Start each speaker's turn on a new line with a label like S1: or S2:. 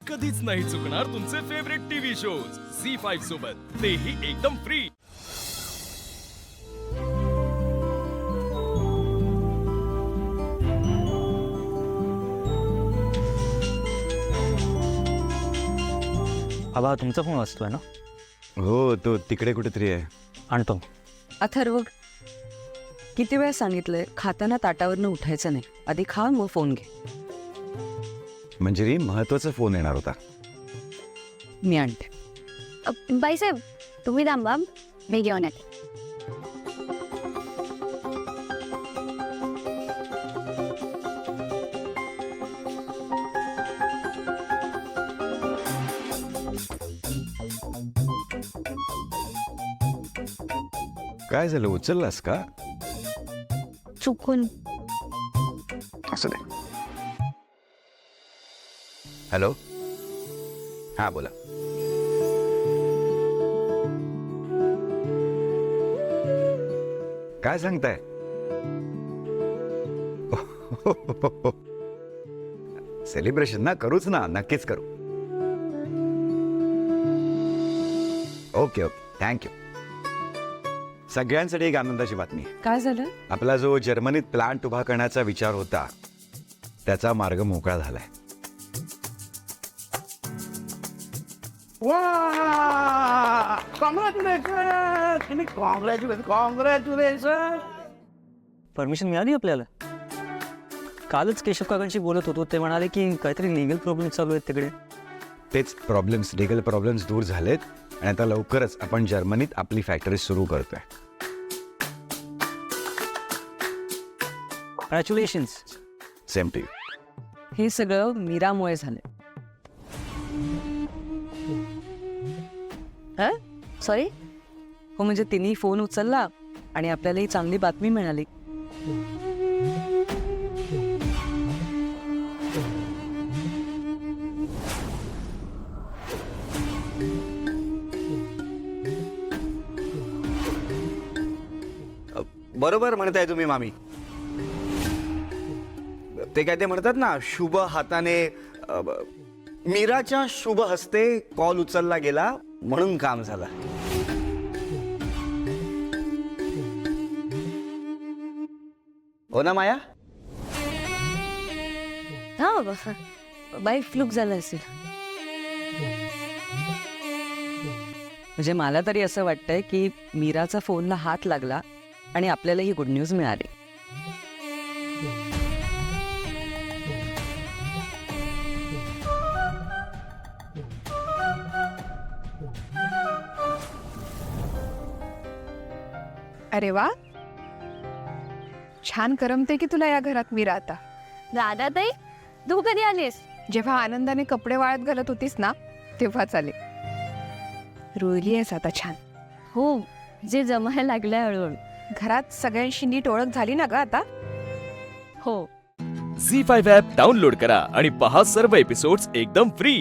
S1: कधीच नाही चुकणार तुमचे फेवरेट टीव्ही शोज झी5 सोबत, तेही एकदम फ्री.
S2: आबा तुमचा फोन वाजतोय ना?
S3: हो, तो तिकडे कुठेतरी आहे.
S2: आणतो.
S4: अथर्व, किती वेळ सांगितलंय खाताना ताटावरनं उठायचं नाही, आधी खा मग फोन घे.
S3: मंजिरी, महत्वाचा फोन येणार होता.
S4: मी आणते.
S5: बाईसाहेब तुम्ही थांबा, मी घेऊन येते.
S3: काय झालं, उचललास का?
S5: चुकून.
S3: असं दे. हॅलो, हा बोला. काय सांगताय? सेलिब्रेशन ना करूच ना, नक्कीच करू. Okay okay, thank you. सगळ्यांसाठी एक आनंदाची बातमी.
S4: काय झालं?
S3: आपला जो जर्मनीत प्लांट उभा करण्याचा विचार होता त्याचा मार्ग मोकळा झालाय.
S6: कॉंग्रॅच्युलेशन.
S2: परमिशन मिळाली आपल्याला? कालच केशव काकांशी बोलत होतो, ते म्हणाले की काहीतरी लिगल प्रॉब्लेम चालू आहेत तिकडे.
S3: तेच प्रॉब्लेम्स, लिगल प्रॉब्लेम्स दूर झालेत आणि आता लवकरच आपण जर्मनीत आपली फॅक्टरी सुरू करतोय.
S2: कॉंग्रॅच्युलेशन्स.
S3: Same to you.
S4: हे सगळं मीरामुळे झालं.
S5: सॉरी.
S4: हो, म्हणजे तिने फोन उचलला आणि आपल्याला ही चांगली बातमी मिळाली.
S7: बरोबर म्हणताय तुम्ही मामी. ते काय ते म्हणतात ना, शुभ हाताने मीराच्या शुभ हस्ते कॉल उचलला गेला म्हणून काम झालं. हो ना माया?
S4: हा बाबा, बाई फ्लूक झालं असेल. म्हणजे मला तरी असं वाटतंय की मीराचा फोनला हात लागला आणि आपल्याला ही गुड न्यूज मिळाली.
S8: अरे वा, छान करमते की तुला या घरात मीरा आता.
S5: दादा ताई तू कधी आलीस?
S8: जेव्हा आनंदाने कपडे वाळत घालत होतीस ना, तेव्हाच आले. रुळली आहेस आता छान.
S5: हो, जे जमायला लागलंय हळूहळू.
S8: घरात सगळ्यांशी नीट ओळख झाली ना ग आता?
S5: हो.
S1: झी5 ॲप डाउनलोड करा आणि पहा सर्व एपिसोड्स एकदम फ्री.